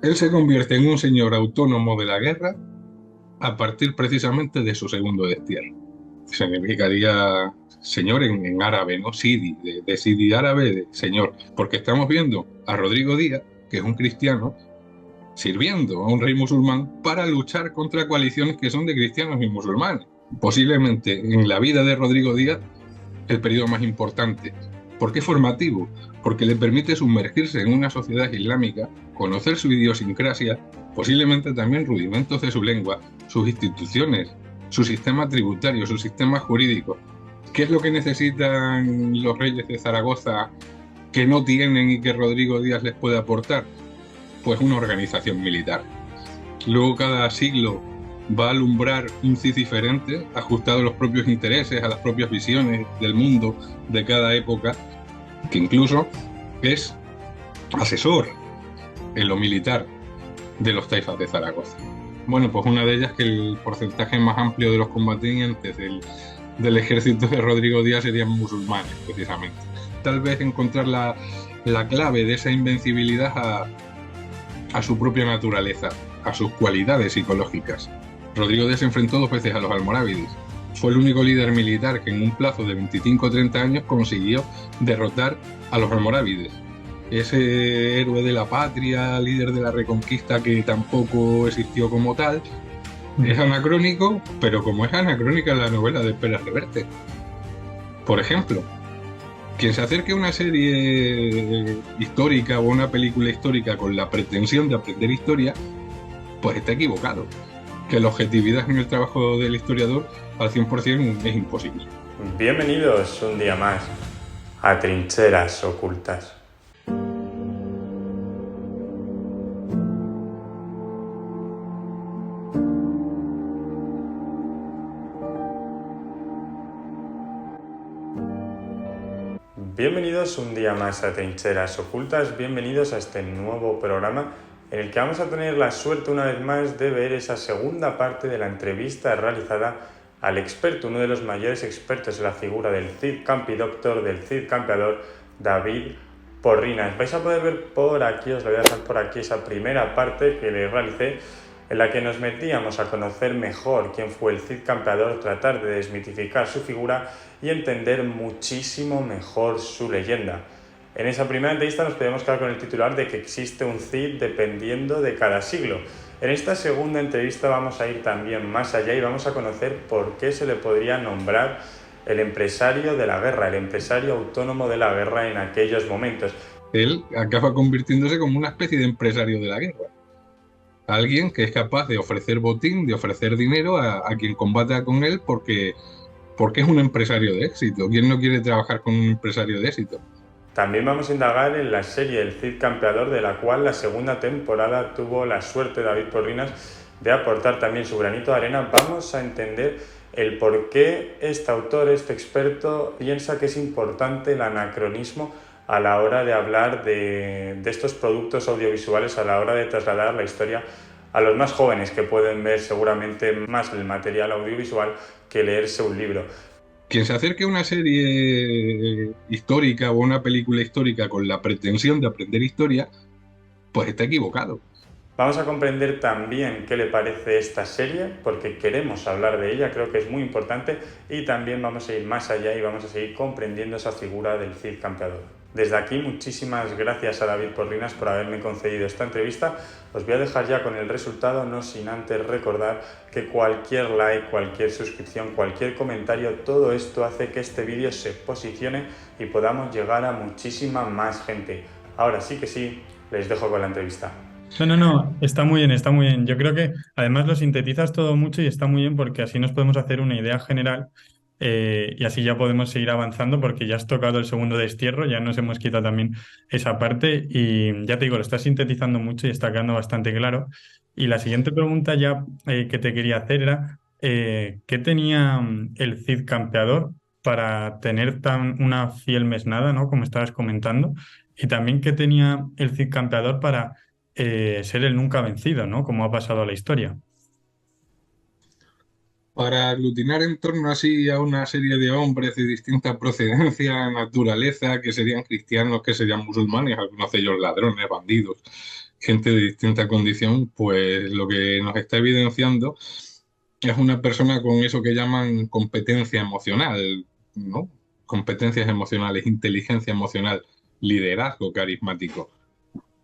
Él se convierte en un señor autónomo de la guerra a partir precisamente de su segundo destierro. Significaría señor en árabe, ¿no? Sidi, de Sidi árabe, de señor. Porque estamos viendo a Rodrigo Díaz, que es un cristiano, sirviendo a un rey musulmán para luchar contra coaliciones que son de cristianos y musulmanes. Posiblemente en la vida de Rodrigo Díaz el periodo más importante. ¿Por qué formativo? Porque le permite sumergirse en una sociedad islámica, conocer su idiosincrasia, posiblemente también rudimentos de su lengua, sus instituciones, su sistema tributario, su sistema jurídico. ¿Qué es lo que necesitan los reyes de Zaragoza que no tienen y que Rodrigo Díaz les puede aportar? Pues una organización militar. Luego cada siglo va a alumbrar un Cid diferente, ajustado a los propios intereses, a las propias visiones del mundo de cada época, que incluso es asesor en lo militar de los taifas de Zaragoza. Bueno, pues una de ellas que el porcentaje más amplio de los combatientes del ejército de Rodrigo Díaz serían musulmanes, precisamente. Tal vez encontrar la clave de esa invencibilidad a su propia naturaleza, a sus cualidades psicológicas. Rodrigo Díaz se enfrentó 2 veces a los almorávides. Fue el único líder militar que en un plazo de 25 o 30 años consiguió derrotar a los almorávides. Ese héroe de la patria, líder de la reconquista que tampoco existió como tal, es anacrónico, pero como es anacrónica la novela de Pérez Reverte. Por ejemplo, quien se acerque a una serie histórica o una película histórica con la pretensión de aprender historia, pues está equivocado. Que la objetividad en el trabajo del historiador al 100% es imposible. Bienvenidos un día más a Trincheras Ocultas. Bienvenidos un día más a Trincheras Ocultas, bienvenidos a este nuevo programa en el que vamos a tener la suerte una vez más de ver esa segunda parte de la entrevista realizada al experto, uno de los mayores expertos en la figura del Cid Campidoctor, del Cid Campeador, David Porrinas. Vais a poder ver por aquí, os lo voy a dejar por aquí, esa primera parte que le realicé, en la que nos metíamos a conocer mejor quién fue el Cid Campeador, tratar de desmitificar su figura y entender muchísimo mejor su leyenda. En esa primera entrevista nos podíamos quedar con el titular de que existe un Cid dependiendo de cada siglo. En esta segunda entrevista vamos a ir también más allá y vamos a conocer por qué se le podría nombrar el empresario de la guerra, el empresario autónomo de la guerra en aquellos momentos. Él acaba convirtiéndose como una especie de empresario de la guerra. Alguien que es capaz de ofrecer botín, de ofrecer dinero a quien combata con él porque es un empresario de éxito. ¿Quién no quiere trabajar con un empresario de éxito? También vamos a indagar en la serie El Cid Campeador, de la cual la segunda temporada tuvo la suerte David Porrinas de aportar también su granito de arena. Vamos a entender el por qué este autor, este experto, piensa que es importante el anacronismo a la hora de hablar de estos productos audiovisuales, a la hora de trasladar la historia a los más jóvenes, que pueden ver seguramente más el material audiovisual que leerse un libro. Quien se acerque a una serie histórica o una película histórica con la pretensión de aprender historia, pues está equivocado. Vamos a comprender también qué le parece esta serie, porque queremos hablar de ella, creo que es muy importante, y también vamos a ir más allá y vamos a seguir comprendiendo esa figura del Cid Campeador. Desde aquí, muchísimas gracias a David Porrinas por haberme concedido esta entrevista. Os voy a dejar ya con el resultado, no sin antes recordar que cualquier like, cualquier suscripción, cualquier comentario, todo esto hace que este vídeo se posicione y podamos llegar a muchísima más gente. Ahora sí que sí, les dejo con la entrevista. No, está muy bien, está muy bien. Yo creo que además lo sintetizas todo mucho y está muy bien porque así nos podemos hacer una idea general y así ya podemos seguir avanzando porque ya has tocado el segundo destierro, ya nos hemos quitado también esa parte y ya te digo, lo estás sintetizando mucho y está quedando bastante claro. Y la siguiente pregunta ya que te quería hacer era, ¿qué tenía el Cid Campeador para tener una fiel mesnada, ¿no? Como estabas comentando? Y también, ¿qué tenía el Cid Campeador para ser el nunca vencido, ¿no? Como ha pasado a la historia. Para aglutinar en torno así a una serie de hombres de distinta procedencia, naturaleza, que serían cristianos, que serían musulmanes, algunos de ellos ladrones, bandidos, gente de distinta condición, pues lo que nos está evidenciando es una persona con eso que llaman competencia emocional, ¿no? Competencias emocionales, inteligencia emocional, liderazgo carismático.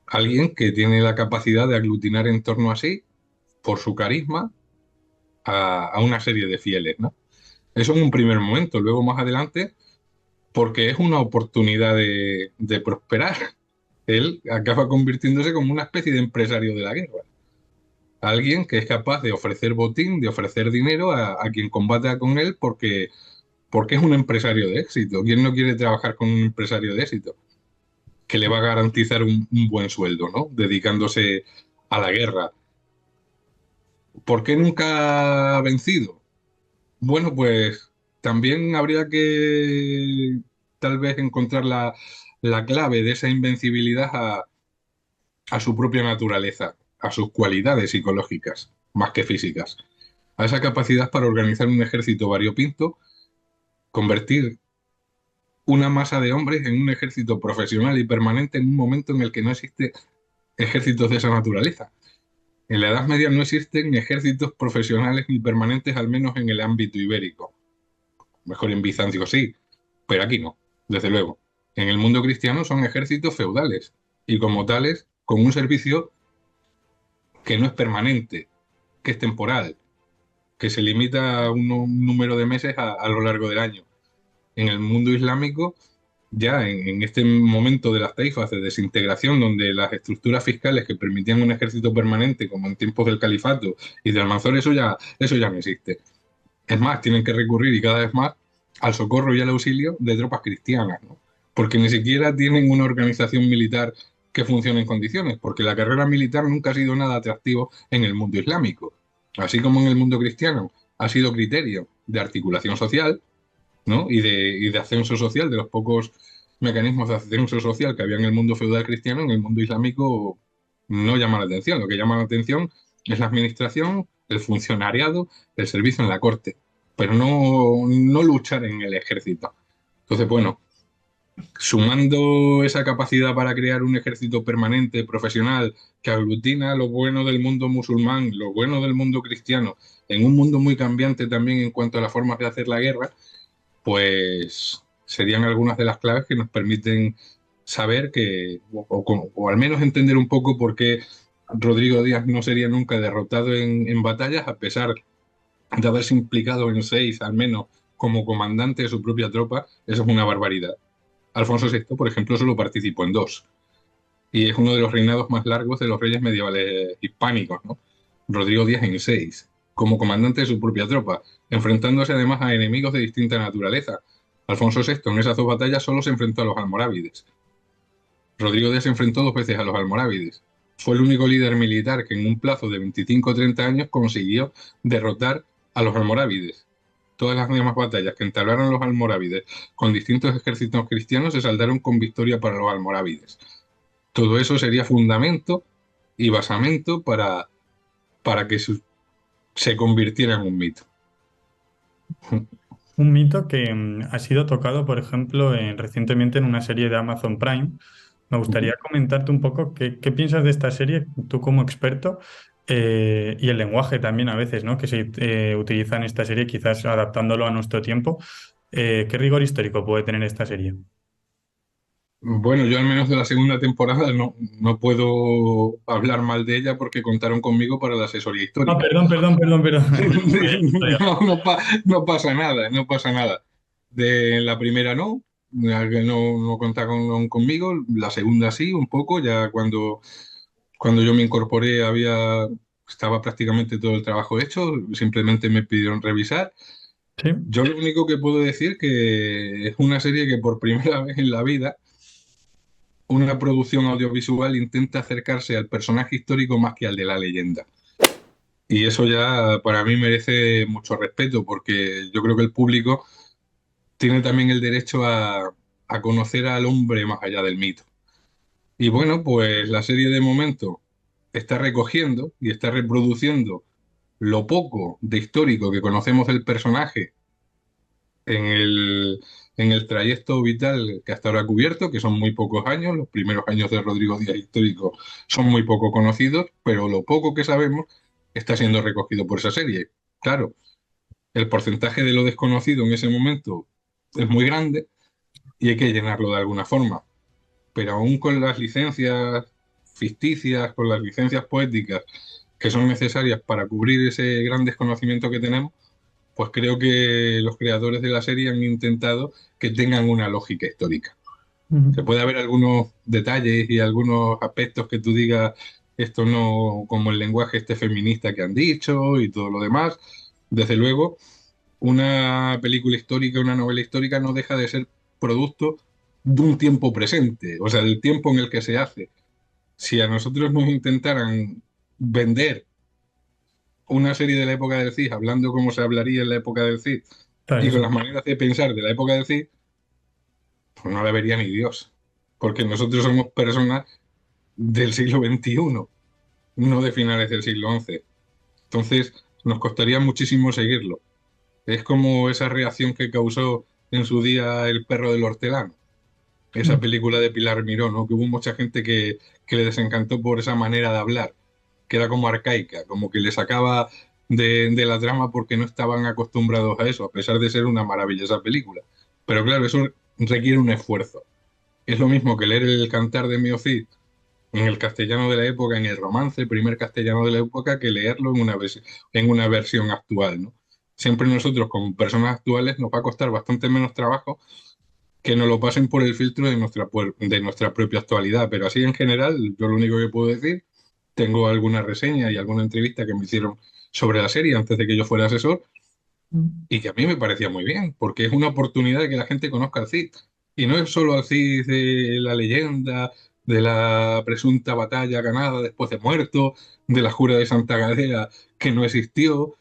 Alguien que tiene la capacidad de aglutinar en torno a sí, por su carisma, a una serie de fieles, ¿no? Eso en un primer momento. Luego, más adelante, porque es una oportunidad de prosperar. Él acaba convirtiéndose como una especie de empresario de la guerra. Alguien que es capaz de ofrecer botín, de ofrecer dinero a quien combata con él porque es un empresario de éxito. ¿Quién no quiere trabajar con un empresario de éxito? Que le va a garantizar un buen sueldo, ¿no? Dedicándose a la guerra. ¿Por qué nunca ha vencido? Bueno, pues también habría que tal vez encontrar la clave de esa invencibilidad a su propia naturaleza, a sus cualidades psicológicas, más que físicas, a esa capacidad para organizar un ejército variopinto, convertir una masa de hombres en un ejército profesional y permanente en un momento en el que no existe ejércitos de esa naturaleza. En la Edad Media no existen ejércitos profesionales ni permanentes, al menos en el ámbito ibérico. Mejor en Bizancio sí, pero aquí no, desde luego. En el mundo cristiano son ejércitos feudales y como tales con un servicio que no es permanente, que es temporal, que se limita a un número de meses a lo largo del año. En el mundo islámico, ya en este momento de las taifas de desintegración, donde las estructuras fiscales que permitían un ejército permanente, como en tiempos del califato y de Almanzor, eso ya no existe. Es más, tienen que recurrir y cada vez más al socorro y al auxilio de tropas cristianas, ¿no? Porque ni siquiera tienen una organización militar que funcione en condiciones, porque la carrera militar nunca ha sido nada atractivo en el mundo islámico. Así como en el mundo cristiano ha sido criterio de articulación social, ¿no? Y de ascenso social, de los pocos mecanismos de ascenso social que había en el mundo feudal cristiano, en el mundo islámico no llama la atención. Lo que llama la atención es la administración, el funcionariado, el servicio en la corte, pero no luchar en el ejército. Entonces, bueno, sumando esa capacidad para crear un ejército permanente, profesional, que aglutina lo bueno del mundo musulmán, lo bueno del mundo cristiano, en un mundo muy cambiante también en cuanto a las formas de hacer la guerra, pues serían algunas de las claves que nos permiten saber que, o al menos entender un poco por qué Rodrigo Díaz no sería nunca derrotado en batallas, a pesar de haberse implicado en 6, al menos, como comandante de su propia tropa. Eso es una barbaridad. Alfonso VI, por ejemplo, solo participó en 2, y es uno de los reinados más largos de los reyes medievales hispánicos, ¿no? Rodrigo Díaz en 6, como comandante de su propia tropa, enfrentándose además a enemigos de distinta naturaleza. Alfonso VI en esas 2 batallas solo se enfrentó a los almorávides. Rodrigo Díaz se enfrentó 2 veces a los almorávides. Fue el único líder militar que en un plazo de 25 o 30 años consiguió derrotar a los almorávides. Todas las demás batallas que entablaron los almorávides con distintos ejércitos cristianos se saldaron con victoria para los almorávides. Todo eso sería fundamento y basamento para que se convirtiera en un mito. Un mito que ha sido tocado, por ejemplo, recientemente en una serie de Amazon Prime. Me gustaría comentarte un poco qué piensas de esta serie, tú como experto, y el lenguaje también a veces, ¿no? Que se utiliza en esta serie, quizás adaptándolo a nuestro tiempo. ¿Qué rigor histórico puede tener esta serie? Bueno, yo al menos de la segunda temporada no puedo hablar mal de ella porque contaron conmigo para la asesoría Ah, histórica. perdón. No pasa nada, no pasa nada. De la primera no contaron conmigo, la segunda sí, un poco, ya cuando yo me incorporé estaba prácticamente todo el trabajo hecho, simplemente me pidieron revisar. Sí, Yo lo único que puedo decir que es una serie que por primera vez en la vida una producción audiovisual intenta acercarse al personaje histórico más que al de la leyenda. Y eso ya para mí merece mucho respeto, porque yo creo que el público tiene también el derecho a conocer al hombre más allá del mito. Y bueno, pues la serie de momento está recogiendo y está reproduciendo lo poco de histórico que conocemos del personaje en el trayecto vital que hasta ahora ha cubierto, que son muy pocos años. Los primeros años de Rodrigo Díaz histórico son muy poco conocidos, pero lo poco que sabemos está siendo recogido por esa serie. Claro, el porcentaje de lo desconocido en ese momento es muy grande y hay que llenarlo de alguna forma. Pero aún con las licencias ficticias, con las licencias poéticas que son necesarias para cubrir ese gran desconocimiento que tenemos, pues creo que los creadores de la serie han intentado que tengan una lógica histórica. Ujú. Se puede haber algunos detalles y algunos aspectos que tú digas, esto no, como el lenguaje este feminista que han dicho y todo lo demás. Desde luego, una película histórica, una novela histórica no deja de ser producto de un tiempo presente, o sea, el tiempo en el que se hace. Si a nosotros nos intentaran vender una serie de la época del Cid, hablando como se hablaría en la época del Cid, Claro, y con eso. las maneras de pensar de la época del Cid, pues no la vería ni Dios, porque nosotros somos personas del siglo XXI, no de finales del siglo XI. Entonces, nos costaría muchísimo seguirlo. Es como esa reacción que causó en su día El perro del hortelano, esa Mm. película de Pilar Miró, ¿no? Que hubo mucha gente que le desencantó por esa manera de hablar, que era como arcaica, como que le sacaba de la trama porque no estaban acostumbrados a eso, a pesar de ser una maravillosa película. Pero claro, eso requiere un esfuerzo. Es lo mismo que leer el Cantar de Mio Cid en el castellano de la época, en el romance, primer castellano de la época, que leerlo en una versión actual, ¿no? Siempre nosotros, como personas actuales, nos va a costar bastante menos trabajo que nos lo pasen por el filtro de nuestra propia actualidad. Pero así en general, yo lo único que puedo decir, tengo alguna reseña y alguna entrevista que me hicieron sobre la serie antes de que yo fuera asesor Mm. y que a mí me parecía muy bien, porque es una oportunidad de que la gente conozca al Cid. Y no es solo al Cid de la leyenda, de la presunta batalla ganada después de muerto, de la jura de Santa Gadea que no existió,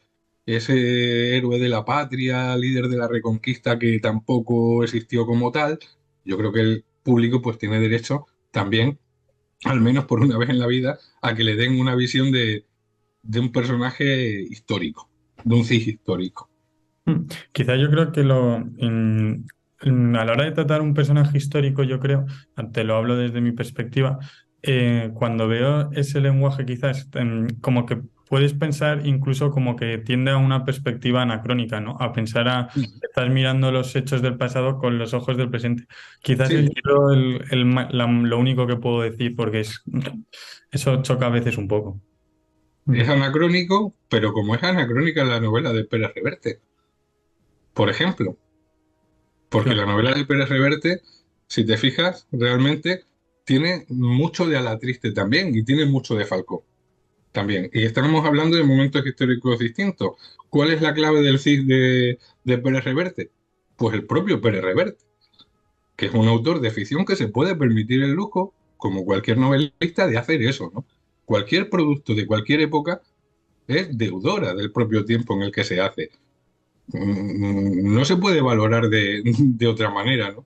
ese héroe de la patria, líder de la reconquista que tampoco existió como tal. Yo creo que el público pues tiene derecho también, al menos por una vez en la vida, a que le den una visión de un personaje histórico, de un Cid histórico. Quizá yo creo que a la hora de tratar un personaje histórico, yo creo, te lo hablo desde mi perspectiva, cuando veo ese lenguaje quizás como que puedes pensar incluso como que tiende a una perspectiva anacrónica, ¿no? A pensar estás mirando los hechos del pasado con los ojos del presente. Quizás es Sí, yo lo único que puedo decir porque eso choca a veces un poco. es Mm. anacrónico, pero como es anacrónica la novela de Pérez Reverte, por ejemplo, porque Claro. la novela de Pérez Reverte, si te fijas, realmente tiene mucho de Alatriste también y tiene mucho de Falcó también. Y estamos hablando de momentos históricos distintos. ¿Cuál es la clave del Cid de Pérez Reverte? Pues el propio Pérez Reverte, que es un autor de ficción que se puede permitir el lujo, como cualquier novelista, de hacer eso, ¿no? Cualquier producto de cualquier época es deudora del propio tiempo en el que se hace. No se puede valorar de otra manera, ¿no?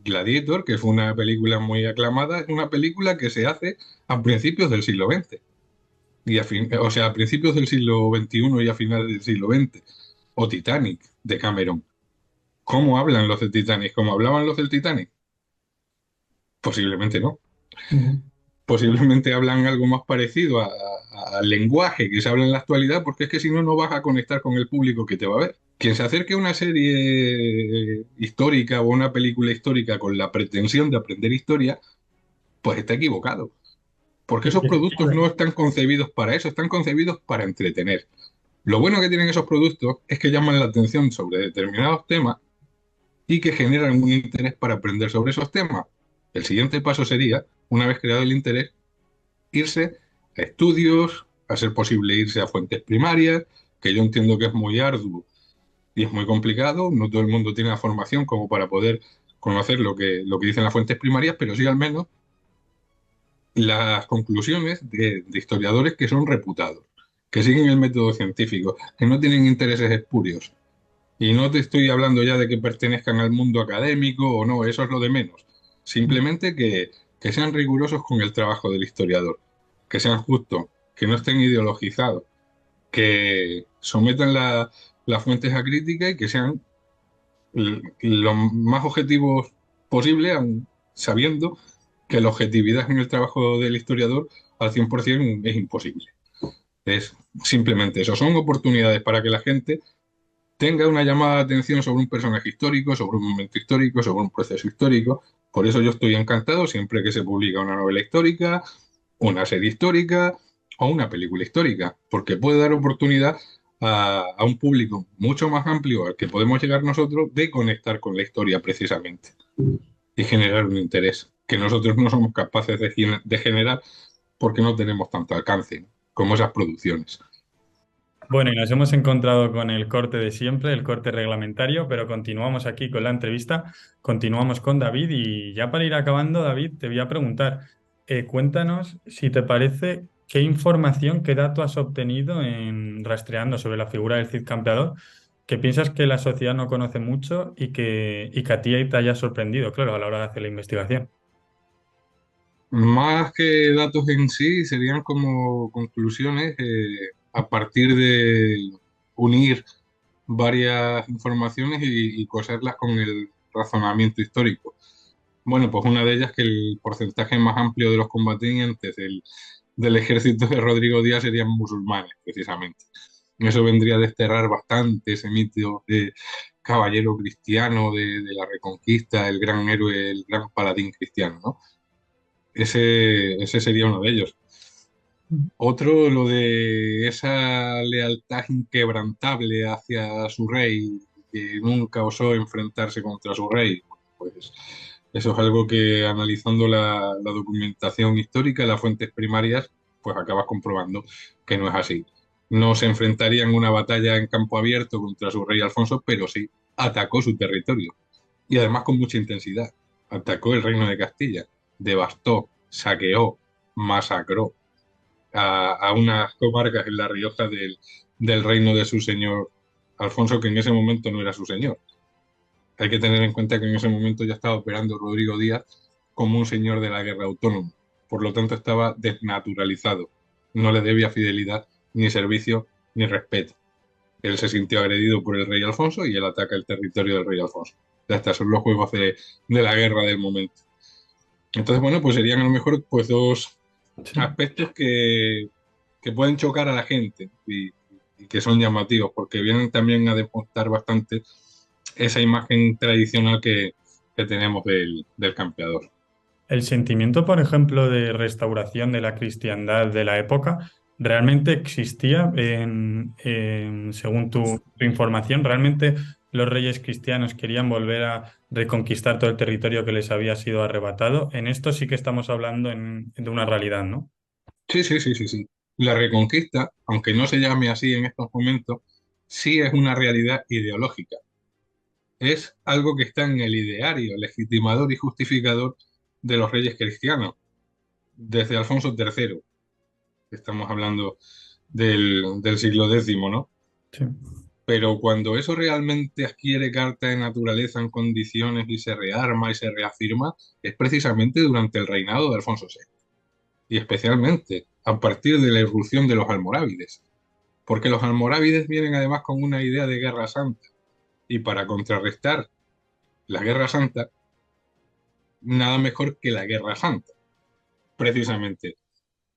Gladiator, que fue una película muy aclamada, es una película que se hace a principios del siglo XX, o sea, a principios del siglo XXI y a finales del siglo XX. O Titanic, de Cameron. ¿Cómo hablan los de Titanic? ¿Cómo hablaban los del Titanic? Posiblemente no. Ujú. Posiblemente hablan algo más parecido al lenguaje que se habla en la actualidad, porque es que si no, no vas a conectar con el público que te va a ver. Quien se acerque a una serie histórica o una película histórica con la pretensión de aprender historia, pues está equivocado. Porque esos productos no están concebidos para eso, están concebidos para entretener. Lo bueno que tienen esos productos es que llaman la atención sobre determinados temas y que generan un interés para aprender sobre esos temas. El siguiente paso sería, una vez creado el interés, irse a estudios, a ser posible irse a fuentes primarias, que yo entiendo que es muy arduo y es muy complicado. No todo el mundo tiene la formación como para poder conocer lo que dicen las fuentes primarias, pero sí al menos las conclusiones de historiadores que son reputados, que siguen el método científico, que no tienen intereses espurios. Y no te estoy hablando ya de que pertenezcan al mundo académico o no, eso es lo de menos. Simplemente que sean rigurosos con el trabajo del historiador, que sean justos, que no estén ideologizados, que sometan las fuentes a crítica y que sean lo más objetivos posible, aun sabiendo que la objetividad en el trabajo del historiador al 100% es imposible. Es simplemente eso, son oportunidades para que la gente tenga una llamada de atención sobre un personaje histórico, sobre un momento histórico, sobre un proceso histórico. Por eso yo estoy encantado siempre que se publica una novela histórica, una serie histórica o una película histórica, porque puede dar oportunidad a un público mucho más amplio al que podemos llegar nosotros de conectar con la historia precisamente y generar un interés que nosotros no somos capaces de generar porque no tenemos tanto alcance, ¿no? Como esas producciones. Bueno, y nos hemos encontrado con el corte de siempre, el corte reglamentario, pero continuamos aquí con la entrevista, continuamos con David y ya para ir acabando, David, te voy a preguntar, cuéntanos si te parece qué información, qué dato has obtenido en rastreando sobre la figura del Cid Campeador, que piensas que la sociedad no conoce mucho y que a ti te haya sorprendido, claro, a la hora de hacer la investigación. Más que datos en sí, serían como conclusiones a partir de unir varias informaciones y coserlas con el razonamiento histórico. Bueno, pues una de ellas que el porcentaje más amplio de los combatientes del ejército de Rodrigo Díaz serían musulmanes, precisamente. Eso vendría a desterrar bastante ese mito de caballero cristiano, de la Reconquista, el gran héroe, el gran paladín cristiano, ¿no? Ese sería uno de ellos. Otro, lo de esa lealtad inquebrantable hacia su rey, que nunca osó enfrentarse contra su rey. Pues eso es algo que analizando la documentación histórica, las fuentes primarias, pues acabas comprobando que no es así. No se enfrentaría en una batalla en campo abierto contra su rey Alfonso, pero sí atacó su territorio. Y además con mucha intensidad. Atacó el reino de Castilla, devastó, saqueó, masacró a unas comarcas en La Rioja del reino de su señor Alfonso, que en ese momento no era su señor. Hay que tener en cuenta que en ese momento ya estaba operando Rodrigo Díaz como un señor de la guerra autónoma. Por lo tanto, estaba desnaturalizado. No le debía fidelidad, ni servicio, ni respeto. Él se sintió agredido por el rey Alfonso y él ataca el territorio del rey Alfonso. Ya está, son los juegos de la guerra del momento. Entonces, bueno, pues serían a lo mejor pues dos Sí. aspectos que pueden chocar a la gente y que son llamativos, porque vienen también a demostrar bastante esa imagen tradicional que tenemos del campeador. El sentimiento, por ejemplo, de restauración de la cristiandad de la época, ¿realmente existía según tu información? ¿Realmente los reyes cristianos querían volver a reconquistar todo el territorio que les había sido arrebatado? En esto sí que estamos hablando de una realidad, ¿no? Sí, sí, sí, sí, sí. La reconquista, aunque no se llame así en estos momentos, sí es una realidad ideológica. Es algo que está en el ideario legitimador y justificador de los reyes cristianos, desde Alfonso III, que estamos hablando del siglo X, ¿no? Sí. Pero cuando eso realmente adquiere carta de naturaleza en condiciones y se rearma y se reafirma, es precisamente durante el reinado de Alfonso VI. Y especialmente a partir de la irrupción de los almorávides. Porque los almorávides vienen además con una idea de guerra santa. Y para contrarrestar la guerra santa, nada mejor que la guerra santa. Precisamente.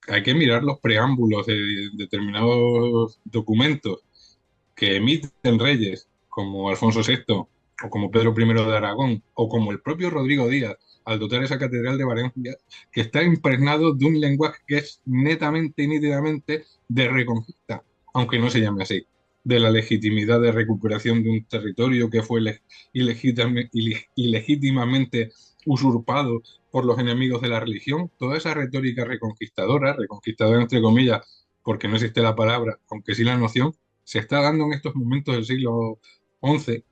Hay que mirar los preámbulos de determinados documentos que emiten reyes como Alfonso VI o como Pedro I de Aragón o como el propio Rodrigo Díaz al dotar esa catedral de Valencia, que está impregnado de un lenguaje que es netamente y nítidamente de reconquista, aunque no se llame así, de la legitimidad de recuperación de un territorio que fue ilegítimamente usurpado por los enemigos de la religión. Toda esa retórica reconquistadora, reconquistadora entre comillas, porque no existe la palabra, aunque sí la noción, se está dando en estos momentos del siglo XI,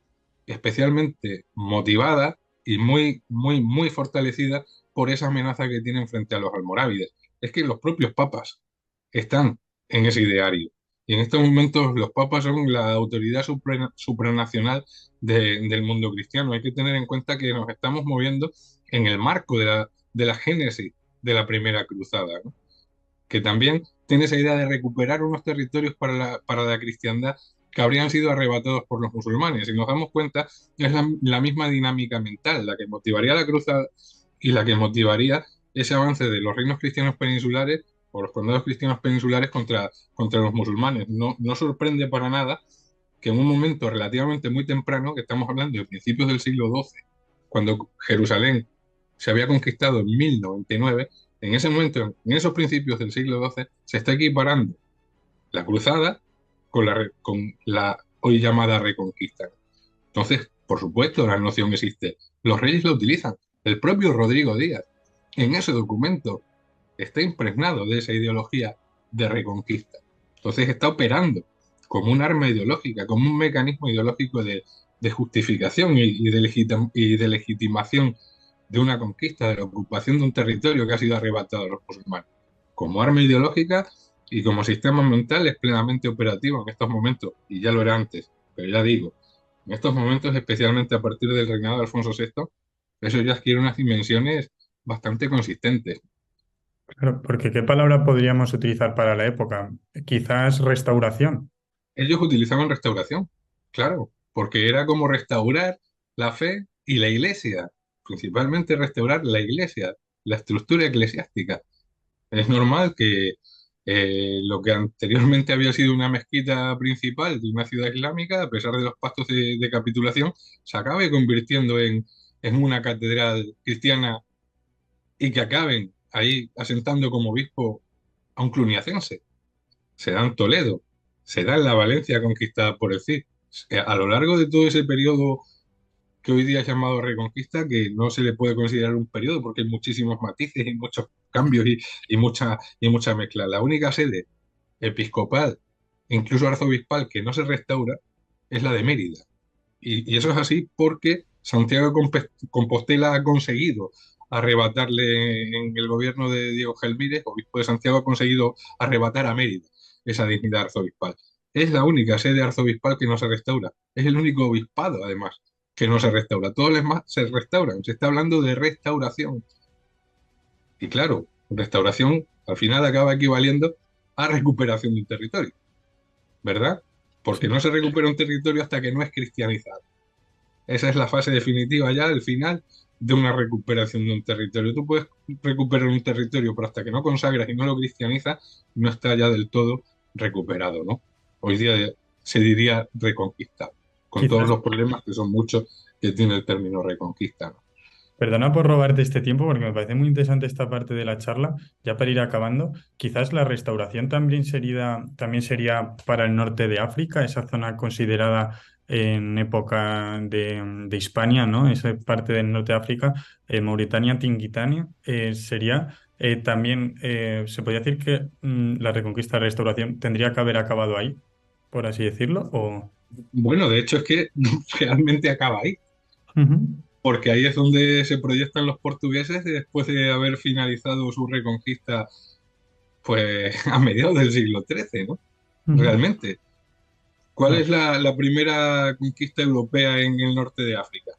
especialmente motivada y muy, muy, muy fortalecida por esa amenaza que tienen frente a los almorávides. Es que los propios papas están en ese ideario. Y en estos momentos los papas son la autoridad supranacional del mundo cristiano. Hay que tener en cuenta que nos estamos moviendo en el marco de la génesis de la primera cruzada, ¿no? Que también tiene esa idea de recuperar unos territorios para la cristiandad que habrían sido arrebatados por los musulmanes. Si nos damos cuenta, es la misma dinámica mental la que motivaría la cruzada y la que motivaría ese avance de los reinos cristianos peninsulares o los condados cristianos peninsulares contra los musulmanes. No sorprende para nada que en un momento relativamente muy temprano, que estamos hablando de principios del siglo XII, cuando Jerusalén se había conquistado en 1099, en ese momento, en esos principios del siglo XII, se está equiparando la cruzada con la hoy llamada reconquista. Entonces, por supuesto, la noción existe. Los reyes lo utilizan. El propio Rodrigo Díaz, en ese documento, está impregnado de esa ideología de reconquista. Entonces está operando como un arma ideológica, como un mecanismo ideológico de justificación y de legitimación de una conquista, de la ocupación de un territorio que ha sido arrebatado a los musulmanes. Como arma ideológica y como sistema mental es plenamente operativo en estos momentos, y ya lo era antes, pero ya digo, en estos momentos, especialmente a partir del reinado de Alfonso VI, eso ya adquiere unas dimensiones bastante consistentes. Claro, porque ¿qué palabra podríamos utilizar para la época? Quizás restauración. Ellos utilizaban restauración, claro, porque era como restaurar la fe y la iglesia, principalmente restaurar la iglesia, la estructura eclesiástica. Es normal que lo que anteriormente había sido una mezquita principal de una ciudad islámica, a pesar de los pactos de capitulación, se acabe convirtiendo en una catedral cristiana y que acaben ahí asentando como obispo a un cluniacense. Se da en Toledo, se da en la Valencia conquistada por el Cid. A lo largo de todo ese periodo que hoy día es llamado Reconquista, que no se le puede considerar un periodo porque hay muchísimos matices y muchos cambios y mucha mezcla. La única sede episcopal, incluso arzobispal, que no se restaura es la de Mérida. Y eso es así porque Santiago de Compostela ha conseguido arrebatarle en el gobierno de Diego Gelmírez, obispo de Santiago, ha conseguido arrebatar a Mérida esa dignidad arzobispal. Es la única sede arzobispal que no se restaura. Es el único obispado, además, que no se restaura. Todos los demás se restauran. Se está hablando de restauración. Y claro, restauración al final acaba equivaliendo a recuperación de un territorio, ¿verdad? Porque Sí. no se recupera un territorio hasta que no es cristianizado. Esa es la fase definitiva ya, el final de una recuperación de un territorio. Tú puedes recuperar un territorio, pero hasta que no consagras y no lo cristianizas, no está ya del todo recuperado, ¿no? Hoy día se diría reconquistado, con todos Quizás, los problemas que son muchos que tiene el término reconquista, ¿no? perdona por robarte este tiempo porque me parece muy interesante esta parte de la charla. Ya para ir acabando, quizás la restauración también sería para el norte de África, esa zona considerada en época de Hispania, ¿no? Esa parte del norte de África, Mauritania, Tinguitania, sería también, se podría decir que la reconquista, la restauración tendría que haber acabado ahí, por así decirlo, o... Bueno, de hecho es que realmente acaba ahí, Ujú, porque ahí es donde se proyectan los portugueses después de haber finalizado su reconquista, pues a mediados del siglo XIII, ¿no? ujú. Realmente. ¿Cuál Claro. es la primera conquista europea en el norte de África?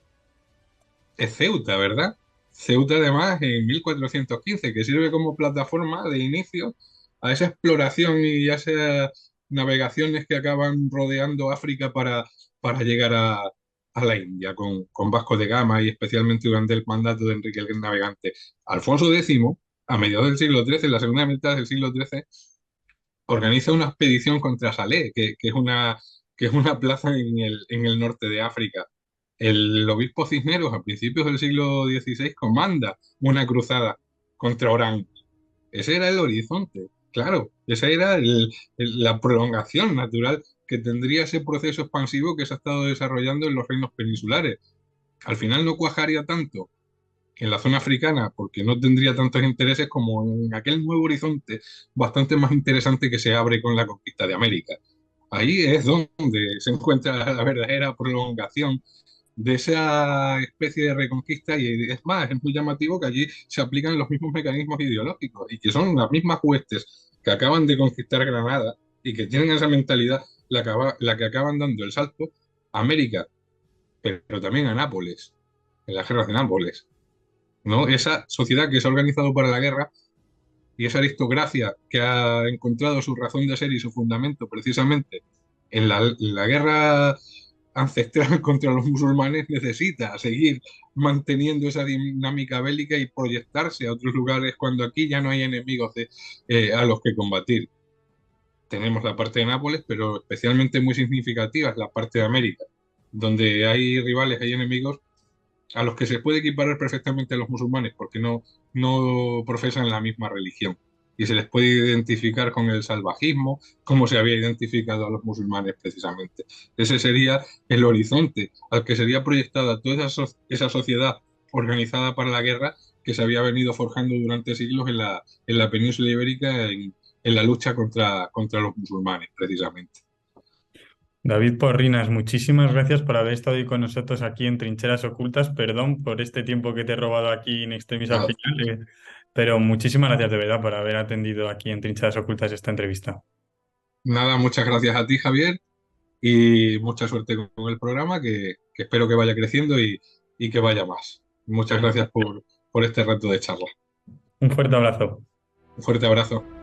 Es Ceuta, ¿verdad? Ceuta además en 1415, que sirve como plataforma de inicio a esa exploración y a esas navegaciones que acaban rodeando África para llegar a la India con Vasco de Gama y especialmente durante el mandato de Enrique el Navegante. Alfonso X, a mediados del siglo XIII, en la segunda mitad del siglo XIII, organiza una expedición contra Salé, que es una plaza en el norte de África. El obispo Cisneros, a principios del siglo XVI, comanda una cruzada contra Orán. Ese era el horizonte, claro, esa era la prolongación natural que tendría ese proceso expansivo que se ha estado desarrollando en los reinos peninsulares. Al final no cuajaría tanto en la zona africana porque no tendría tantos intereses como en aquel nuevo horizonte bastante más interesante que se abre con la conquista de América. Ahí es donde se encuentra la verdadera prolongación de esa especie de reconquista y es más, es muy llamativo que allí se aplican los mismos mecanismos ideológicos y que son las mismas huestes que acaban de conquistar Granada y que tienen esa mentalidad la que acaban dando el salto a América, pero también a Nápoles, en las guerras de Nápoles. ¿No? Esa sociedad que se ha organizado para la guerra y esa aristocracia que ha encontrado su razón de ser y su fundamento precisamente En la guerra ancestral contra los musulmanes necesita seguir manteniendo esa dinámica bélica y proyectarse a otros lugares cuando aquí ya no hay enemigos a los que combatir. Tenemos la parte de Nápoles, pero especialmente muy significativa es la parte de América, donde hay rivales, hay enemigos a los que se puede equiparar perfectamente a los musulmanes, porque no profesan la misma religión. Y se les puede identificar con el salvajismo, como se había identificado a los musulmanes precisamente. Ese sería el horizonte al que sería proyectada toda esa sociedad organizada para la guerra que se había venido forjando durante siglos en la península ibérica en la lucha contra los musulmanes, precisamente. David Porrinas, muchísimas gracias por haber estado hoy con nosotros aquí en Trincheras Ocultas. Perdón por este tiempo que te he robado aquí in extremis al Nada, final, pero muchísimas gracias de verdad por haber atendido aquí en Trincheras Ocultas esta entrevista. nada, muchas gracias a ti, Javier, y mucha suerte con el programa, que espero que vaya creciendo y que vaya más. Muchas gracias por este rato de charla. Un fuerte abrazo. Un fuerte abrazo.